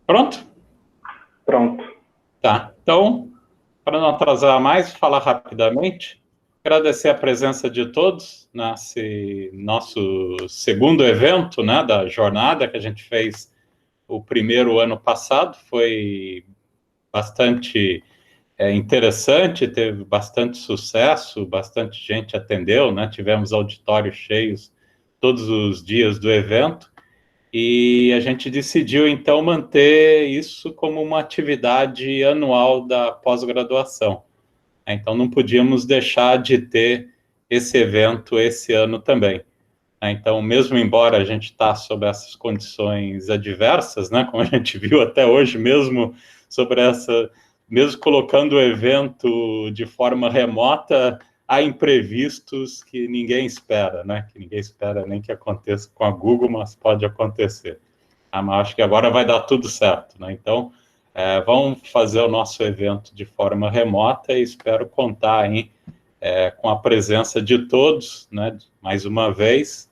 Pronto? Pronto. Tá. Então, para não atrasar mais, falar rapidamente. Agradecer a presença de todos nesse nosso segundo evento, né, da jornada que a gente fez o primeiro ano passado. Foi bastante interessante, teve bastante sucesso, bastante gente atendeu, né? Tivemos auditórios cheios todos os dias do evento. E a gente decidiu, então, manter isso como uma atividade anual da pós-graduação. Então, não podíamos deixar de ter esse evento esse ano também. Então, mesmo embora a gente está sob essas condições adversas, né, como a gente viu até hoje, mesmo colocando o evento de forma remota, há imprevistos que ninguém espera, né? Que ninguém espera nem que aconteça com a Google, mas pode acontecer. Mas acho que agora vai dar tudo certo, né? Então, vamos fazer o nosso evento de forma remota e espero contar aí com a presença de todos, né? Mais uma vez.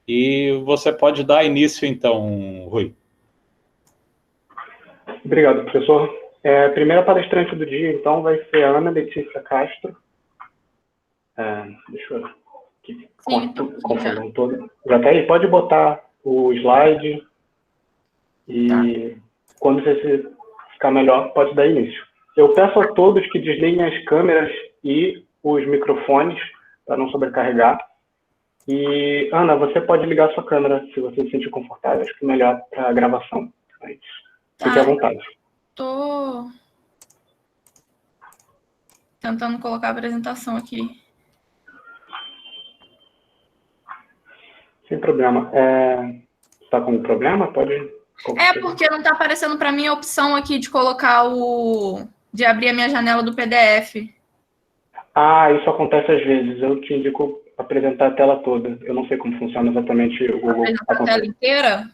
E você pode dar início, então, Rui. Obrigado, professor. A primeira palestrante do dia, então, vai ser a Ana Letícia Castro. Deixa eu aqui, confusão toda. Já está aí? Pode botar o slide e quando você ficar melhor, pode dar início. Eu peço a todos que desliguem as câmeras e os microfones para não sobrecarregar. E, Ana, você pode ligar sua câmera se você se sentir confortável. Acho que é melhor para a gravação. Mas fique à vontade. Estou tentando colocar a apresentação aqui. Sem problema. Está com problema? Pode... porque não está aparecendo para mim a opção aqui de colocar de abrir a minha janela do PDF. Isso acontece às vezes. Eu te indico apresentar a tela toda. Eu não sei como funciona exatamente o Google. Apresentar a tela inteira?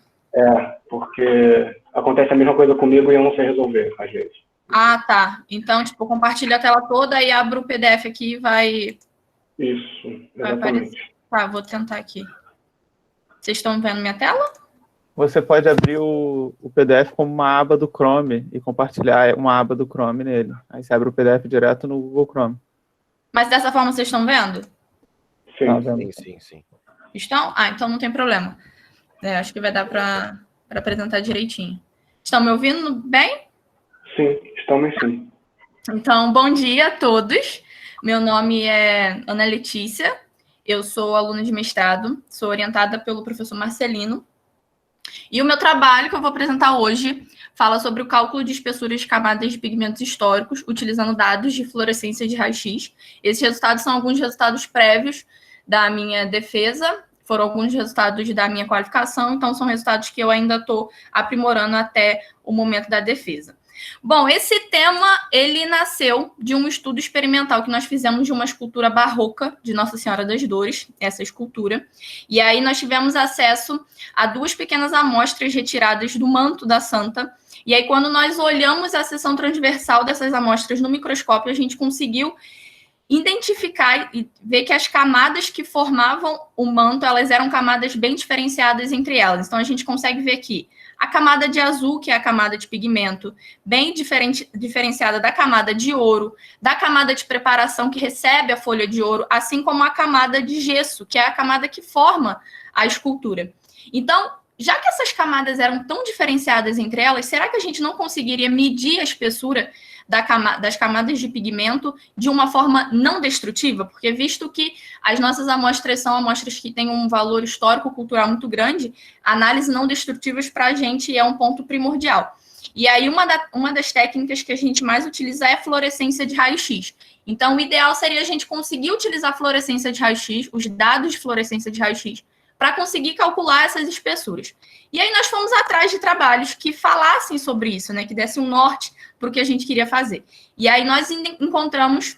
Porque acontece a mesma coisa comigo e eu não sei resolver, às vezes. Tá. Então, compartilha a tela toda e abro o PDF aqui e vai... Isso, exatamente. Tá, vou tentar aqui. Vocês estão vendo minha tela? Você pode abrir o PDF como uma aba do Chrome e compartilhar uma aba do Chrome nele. Aí você abre o PDF direto no Google Chrome. Mas dessa forma vocês estão vendo? Sim. Estão? Então não tem problema. Acho que vai dar para apresentar direitinho. Estão me ouvindo bem? Sim, estamos sim. Então, bom dia a todos. Meu nome é Ana Letícia. Eu sou aluna de mestrado, sou orientada pelo professor Marcelino. E o meu trabalho que eu vou apresentar hoje fala sobre o cálculo de espessuras de camadas de pigmentos históricos utilizando dados de fluorescência de raio-x. Esses resultados são alguns resultados prévios da minha defesa, foram alguns resultados da minha qualificação, então são resultados que eu ainda estou aprimorando até o momento da defesa. Bom, esse tema, ele nasceu de um estudo experimental que nós fizemos de uma escultura barroca de Nossa Senhora das Dores, essa escultura, e aí nós tivemos acesso a 2 pequenas amostras retiradas do manto da santa, e aí quando nós olhamos a seção transversal dessas amostras no microscópio, a gente conseguiu identificar e ver que as camadas que formavam o manto, elas eram camadas bem diferenciadas entre elas. Então, a gente consegue ver que a camada de azul, que é a camada de pigmento, bem diferenciada da camada de ouro, da camada de preparação que recebe a folha de ouro, assim como a camada de gesso, que é a camada que forma a escultura. Então, já que essas camadas eram tão diferenciadas entre elas, será que a gente não conseguiria medir a espessura das camadas de pigmento de uma forma não destrutiva? Porque visto que as nossas amostras são amostras que têm um valor histórico-cultural muito grande, análise não destrutivas para a gente é um ponto primordial. E aí uma das técnicas que a gente mais utiliza é a fluorescência de raio-x. Então, o ideal seria a gente conseguir utilizar a fluorescência de raio-x, os dados de fluorescência de raio-x, para conseguir calcular essas espessuras. E aí nós fomos atrás de trabalhos que falassem sobre isso, né, que dessem um norte para o que a gente queria fazer. E aí nós encontramos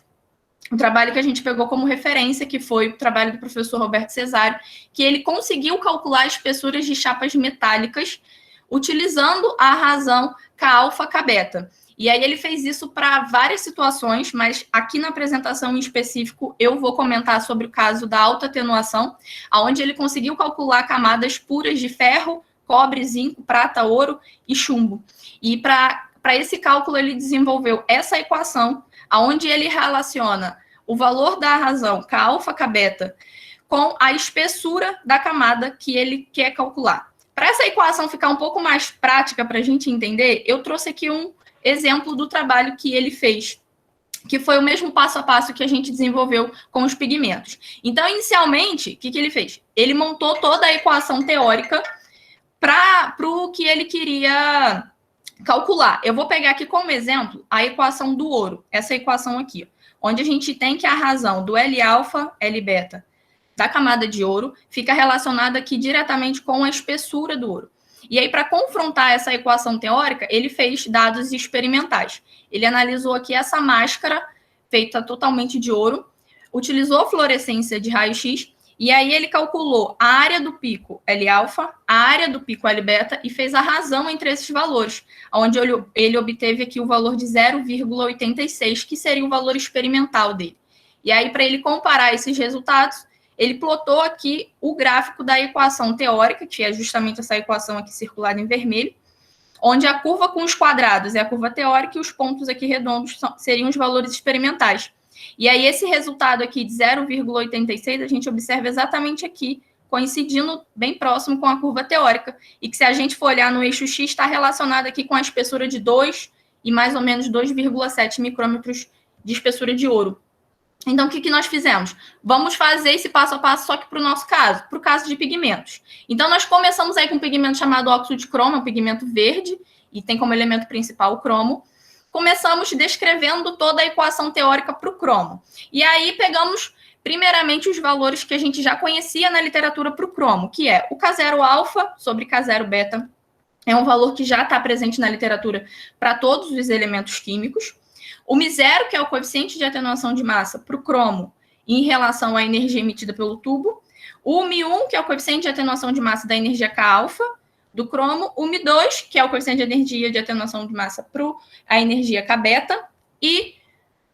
um trabalho que a gente pegou como referência, que foi o trabalho do professor Roberto Cesário, que ele conseguiu calcular espessuras de chapas metálicas utilizando a razão K-alfa, K-beta. E aí ele fez isso para várias situações, mas aqui na apresentação em específico eu vou comentar sobre o caso da alta atenuação, onde ele conseguiu calcular camadas puras de ferro, cobre, zinco, prata, ouro e chumbo. E para esse cálculo ele desenvolveu essa equação, onde ele relaciona o valor da razão K-alfa, K-beta, com a espessura da camada que ele quer calcular. Para essa equação ficar um pouco mais prática para a gente entender, eu trouxe aqui um exemplo do trabalho que ele fez, que foi o mesmo passo a passo que a gente desenvolveu com os pigmentos. Então, inicialmente, o que ele fez? Ele montou toda a equação teórica para o que ele queria calcular. Eu vou pegar aqui como exemplo a equação do ouro, essa equação aqui, onde a gente tem que a razão do L-alfa, L-beta da camada de ouro fica relacionada aqui diretamente com a espessura do ouro. E aí, para confrontar essa equação teórica, ele fez dados experimentais. Ele analisou aqui essa máscara feita totalmente de ouro, utilizou fluorescência de raio-x, e aí ele calculou a área do pico L-alfa, a área do pico L-beta e fez a razão entre esses valores, onde ele obteve aqui o valor de 0,86, que seria o valor experimental dele. E aí, para ele comparar esses resultados, ele plotou aqui o gráfico da equação teórica, que é justamente essa equação aqui circulada em vermelho, onde a curva com os quadrados é a curva teórica e os pontos aqui redondos seriam os valores experimentais. E aí esse resultado aqui de 0,86 a gente observa exatamente aqui, coincidindo bem próximo com a curva teórica, e que se a gente for olhar no eixo X, está relacionado aqui com a espessura de 2 e mais ou menos 2,7 micrômetros de espessura de ouro. Então, o que nós fizemos? Vamos fazer esse passo a passo só que para o nosso caso, para o caso de pigmentos. Então, nós começamos aí com um pigmento chamado óxido de cromo, um pigmento verde, e tem como elemento principal o cromo. Começamos descrevendo toda a equação teórica para o cromo. E aí, pegamos, primeiramente, os valores que a gente já conhecia na literatura para o cromo, que é o K0-alfa sobre K0-beta. É um valor que já está presente na literatura para todos os elementos químicos. O μ0, que é o coeficiente de atenuação de massa para o cromo em relação à energia emitida pelo tubo. O μ1, que é o coeficiente de atenuação de massa da energia K-alfa do cromo. O μ2, que é o coeficiente de energia de atenuação de massa para a energia K-beta. E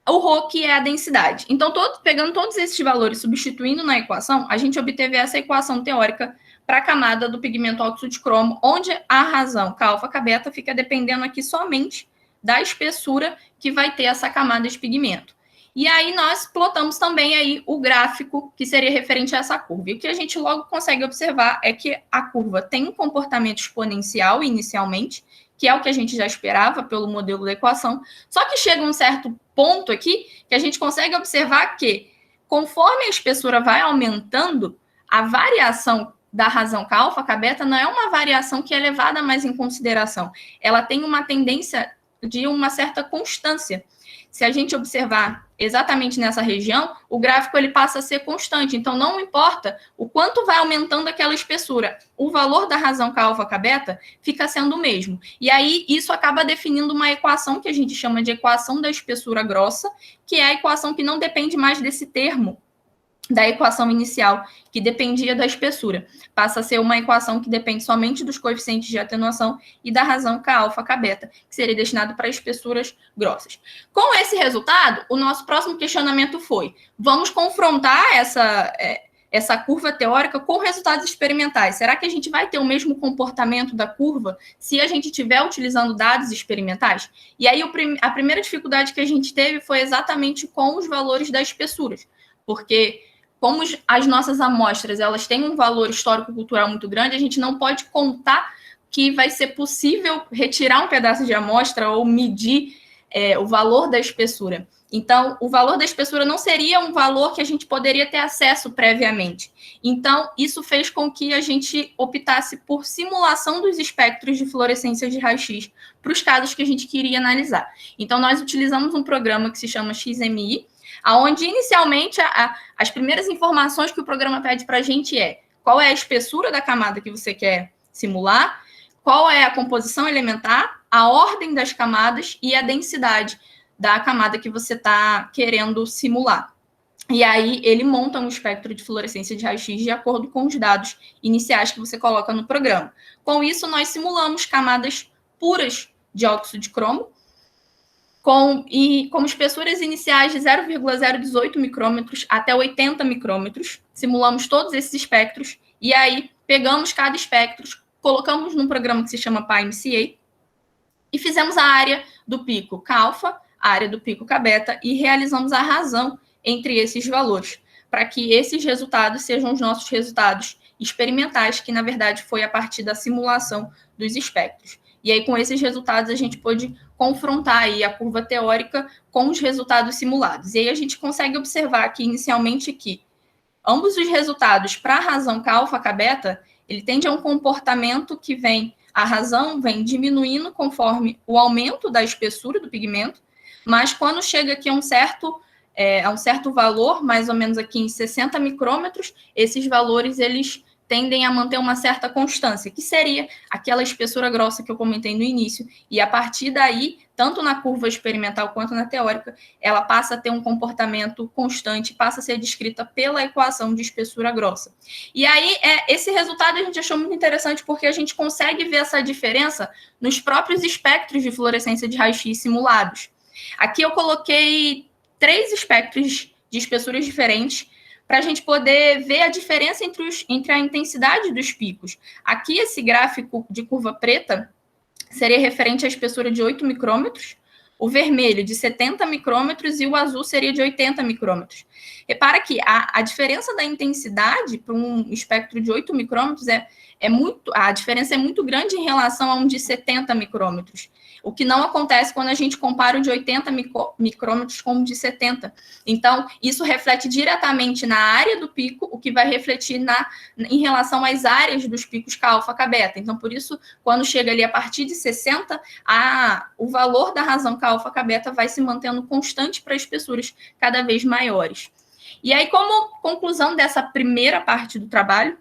o ρ, que é a densidade. Então, pegando todos esses valores, substituindo na equação, a gente obteve essa equação teórica para a camada do pigmento óxido de cromo, onde a razão K-alfa, K-beta fica dependendo aqui somente da espessura que vai ter essa camada de pigmento. E aí nós plotamos também aí o gráfico que seria referente a essa curva. E o que a gente logo consegue observar é que a curva tem um comportamento exponencial inicialmente, que é o que a gente já esperava pelo modelo da equação, só que chega um certo ponto aqui que a gente consegue observar que, conforme a espessura vai aumentando, a variação da razão K-alfa, K-beta não é uma variação que é levada mais em consideração. Ela tem uma tendência de uma certa constância. Se a gente observar exatamente nessa região, o gráfico ele passa a ser constante. Então, não importa o quanto vai aumentando aquela espessura, o valor da razão K-alfa, K-beta fica sendo o mesmo. E aí, isso acaba definindo uma equação que a gente chama de equação da espessura grossa, que é a equação que não depende mais desse termo da equação inicial, que dependia da espessura. Passa a ser uma equação que depende somente dos coeficientes de atenuação e da razão K-alfa, K-beta, que seria destinado para espessuras grossas. Com esse resultado, o nosso próximo questionamento foi: vamos confrontar essa curva teórica com resultados experimentais. Será que a gente vai ter o mesmo comportamento da curva se a gente estiver utilizando dados experimentais? E aí, a primeira dificuldade que a gente teve foi exatamente com os valores das espessuras, porque como as nossas amostras elas têm um valor histórico-cultural muito grande, a gente não pode contar que vai ser possível retirar um pedaço de amostra ou medir o valor da espessura. Então, o valor da espessura não seria um valor que a gente poderia ter acesso previamente. Então, isso fez com que a gente optasse por simulação dos espectros de fluorescência de raio-x para os casos que a gente queria analisar. Então, nós utilizamos um programa que se chama XMI, onde inicialmente as primeiras informações que o programa pede para a gente é qual é a espessura da camada que você quer simular, qual é a composição elementar, a ordem das camadas e a densidade da camada que você está querendo simular. E aí ele monta um espectro de fluorescência de raio-x de acordo com os dados iniciais que você coloca no programa. Com isso, nós simulamos camadas puras de óxido de cromo, com espessuras iniciais de 0,018 micrômetros até 80 micrômetros. Simulamos todos esses espectros e aí pegamos cada espectro colocamos num programa que se chama PyMCA e fizemos a área do pico K-alfa, a área do pico K-beta e realizamos a razão entre esses valores, para que esses resultados sejam os nossos resultados experimentais, que na verdade foi a partir da simulação dos espectros. E aí, com esses resultados, a gente pôde confrontar aí a curva teórica com os resultados simulados. E aí a gente consegue observar aqui, inicialmente, que ambos os resultados para a razão K-alfa, K-beta, ele tende a um comportamento que a razão vem diminuindo conforme o aumento da espessura do pigmento, mas quando chega aqui a um certo valor, mais ou menos aqui em 60 micrômetros, esses valores, eles tendem a manter uma certa constância, que seria aquela espessura grossa que eu comentei no início, e a partir daí, tanto na curva experimental quanto na teórica, ela passa a ter um comportamento constante, passa a ser descrita pela equação de espessura grossa. E aí, esse resultado a gente achou muito interessante, porque a gente consegue ver essa diferença nos próprios espectros de fluorescência de raio-x simulados. Aqui eu coloquei 3 espectros de espessuras diferentes, para a gente poder ver a diferença entre a intensidade dos picos. Aqui, esse gráfico de curva preta seria referente à espessura de 8 micrômetros, o vermelho de 70 micrômetros e o azul seria de 80 micrômetros. Repara que a diferença da intensidade para um espectro de 8 micrômetros a diferença é muito grande em relação a um de 70 micrômetros. O que não acontece quando a gente compara o de 80 micrômetros com o de 70. Então, isso reflete diretamente na área do pico, o que vai refletir em relação às áreas dos picos K-alfa, K-beta. Então, por isso, quando chega ali a partir de 60, o valor da razão K-alfa, K-beta vai se mantendo constante para espessuras cada vez maiores. E aí, como conclusão dessa primeira parte do trabalho,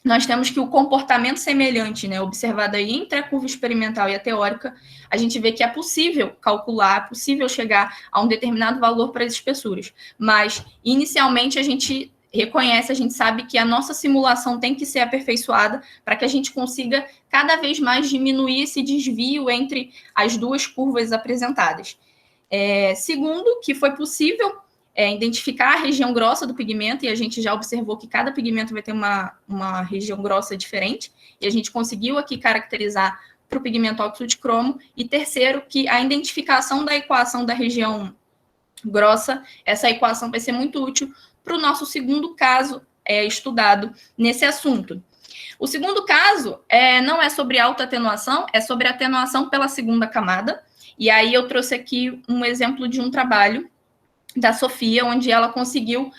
nós temos que o comportamento semelhante, né, observado aí entre a curva experimental e a teórica, a gente vê que é possível calcular, é possível chegar a um determinado valor para as espessuras. Mas, inicialmente, a gente reconhece, a gente sabe que a nossa simulação tem que ser aperfeiçoada para que a gente consiga cada vez mais diminuir esse desvio entre as duas curvas apresentadas. Segundo, que foi possível identificar a região grossa do pigmento, e a gente já observou que cada pigmento vai ter uma região grossa diferente, e a gente conseguiu aqui caracterizar para o pigmento óxido de cromo. E terceiro, que a identificação da equação da região grossa, essa equação vai ser muito útil para o nosso segundo caso estudado nesse assunto. O segundo caso não é sobre autoatenuação, é sobre atenuação pela segunda camada, e aí eu trouxe aqui um exemplo de um trabalho da Sofia, onde ela conseguiu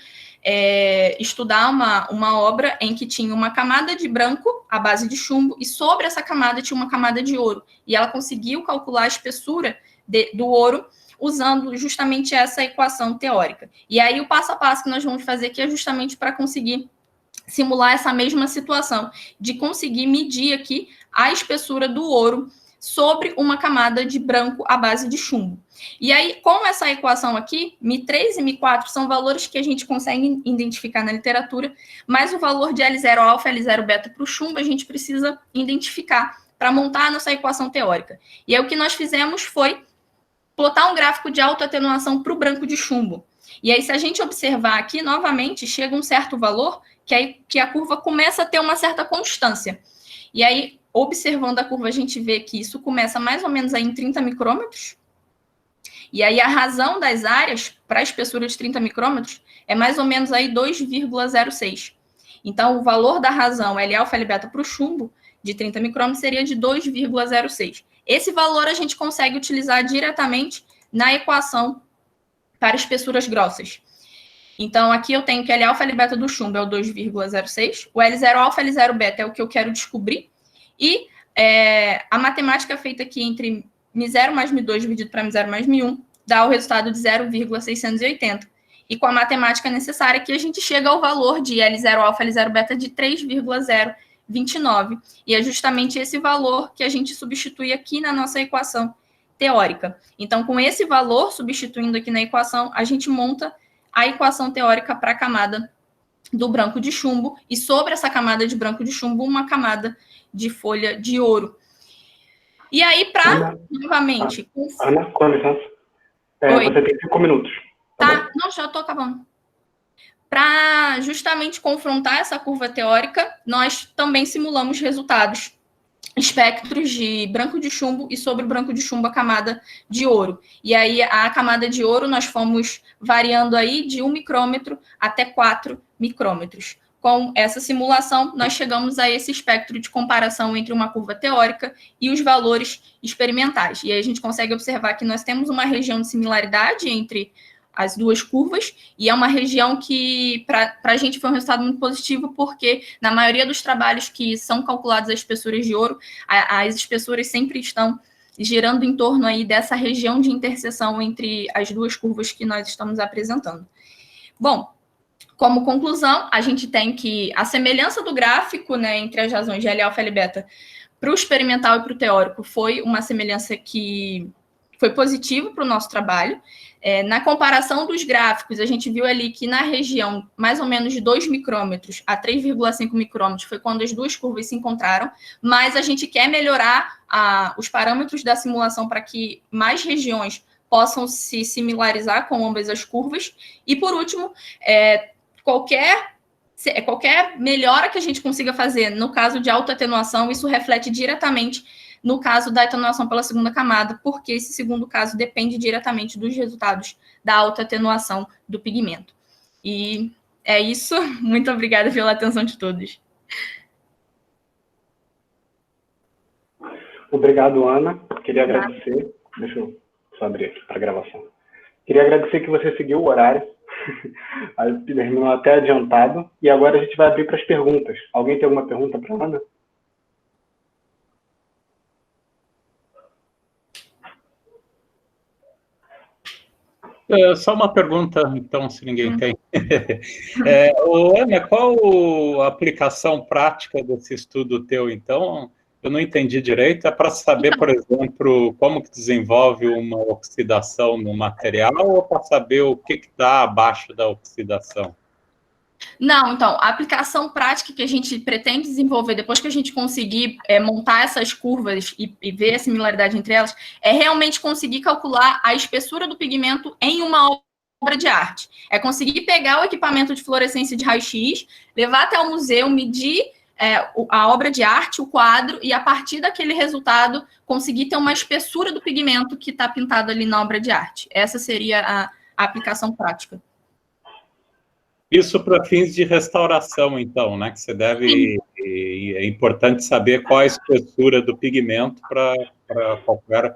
estudar uma obra em que tinha uma camada de branco à base de chumbo e sobre essa camada tinha uma camada de ouro. E ela conseguiu calcular a espessura do ouro usando justamente essa equação teórica. E aí o passo a passo que nós vamos fazer aqui é justamente para conseguir simular essa mesma situação, de conseguir medir aqui a espessura do ouro sobre uma camada de branco à base de chumbo. E aí, com essa equação aqui, Mi3 e Mi4 são valores que a gente consegue identificar na literatura, mas o valor de L0 alfa e L0 beta para o chumbo a gente precisa identificar para montar a nossa equação teórica. E aí o que nós fizemos foi plotar um gráfico de autoatenuação para o branco de chumbo. E aí, se a gente observar aqui, novamente, chega um certo valor que a curva começa a ter uma certa constância. E aí, observando a curva, a gente vê que isso começa mais ou menos aí em 30 micrômetros. E aí a razão das áreas para a espessura de 30 micrômetros é mais ou menos aí 2,06. Então, o valor da razão L alfa, L beta para o chumbo de 30 micrômetros seria de 2,06. Esse valor a gente consegue utilizar diretamente na equação para espessuras grossas. Então, aqui eu tenho que L alfa, L beta do chumbo é o 2,06. O L0 alfa, L0 beta é o que eu quero descobrir. E a matemática feita aqui entre Mi0 mais Mi2 dividido para Mi0 mais Mi1 dá o resultado de 0,680. E com a matemática necessária aqui, a gente chega ao valor de L0 alfa, L0 beta de 3,029. E é justamente esse valor que a gente substitui aqui na nossa equação teórica. Então, com esse valor, substituindo aqui na equação, a gente monta a equação teórica para a camada do branco de chumbo, e sobre essa camada de branco de chumbo, uma camada de folha de ouro. E aí, para, novamente... Ana, com licença. Você tem 5 minutos. Tá, não, já estou acabando. Para justamente confrontar essa curva teórica, nós também simulamos resultados espectros de branco de chumbo e sobre o branco de chumbo a camada de ouro. E aí a camada de ouro nós fomos variando aí de 1 micrômetro até 4 micrômetros. Com essa simulação, nós chegamos a esse espectro de comparação entre uma curva teórica e os valores experimentais. E aí a gente consegue observar que nós temos uma região de similaridade entre as duas curvas, e é uma região que, para a gente, foi um resultado muito positivo, porque na maioria dos trabalhos que são calculados as espessuras de ouro, as espessuras sempre estão girando em torno aí dessa região de interseção entre as duas curvas que nós estamos apresentando. Bom, como conclusão, a gente tem que a semelhança do gráfico, né, entre as razões de L alfa e L beta para o experimental e para o teórico foi uma semelhança que foi positiva para o nosso trabalho. Na comparação dos gráficos, a gente viu ali que na região mais ou menos de 2 micrômetros a 3,5 micrômetros foi quando as duas curvas se encontraram, mas a gente quer melhorar os parâmetros da simulação para que mais regiões possam se similarizar com ambas as curvas. E, por último, qualquer melhora que a gente consiga fazer no caso de autoatenuação, isso reflete diretamente no caso da atenuação pela segunda camada, porque esse segundo caso depende diretamente dos resultados da autoatenuação do pigmento. E é isso. Muito obrigada pela atenção de todos. Obrigado, Ana. Queria agradecer. Deixa eu só abrir aqui para a gravação. Queria agradecer que você seguiu o horário. Aí terminou até adiantado. E agora a gente vai abrir para as perguntas. Alguém tem alguma pergunta para a Ana? Só uma pergunta, então, se ninguém tem. Ana, qual a aplicação prática desse estudo teu, então? Eu não entendi direito. É para saber, por exemplo, como que desenvolve uma oxidação no material ou para saber o que está abaixo da oxidação? Não, então, a aplicação prática que a gente pretende desenvolver depois que a gente conseguir montar essas curvas e ver a similaridade entre elas, é realmente conseguir calcular a espessura do pigmento em uma obra de arte. É conseguir pegar o equipamento de fluorescência de raio-x, levar até o museu, medir a obra de arte, o quadro, e a partir daquele resultado conseguir ter uma espessura do pigmento que está pintado ali na obra de arte. Essa seria a aplicação prática. Isso para fins de restauração, então, né? Que você deve... É importante saber qual a espessura do pigmento para qualquer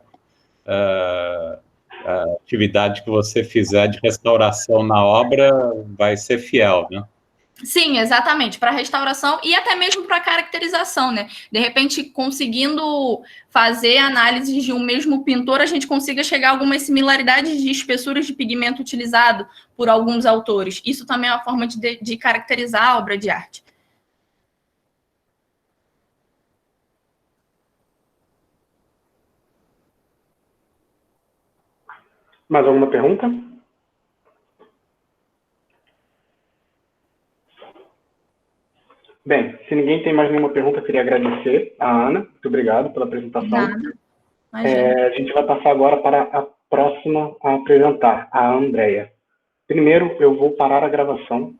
atividade que você fizer de restauração na obra, vai ser fiel, né? Sim, exatamente, para restauração e até mesmo para caracterização, né? De repente, conseguindo fazer análises de um mesmo pintor, a gente consiga chegar a algumas similaridades de espessuras de pigmento utilizado por alguns autores. Isso também é uma forma de caracterizar a obra de arte. Mais alguma pergunta? Bem, se ninguém tem mais nenhuma pergunta, eu queria agradecer a Ana. Muito obrigado pela apresentação. Nada. A gente vai passar agora para a próxima a apresentar, a Andrea. Primeiro, eu vou parar a gravação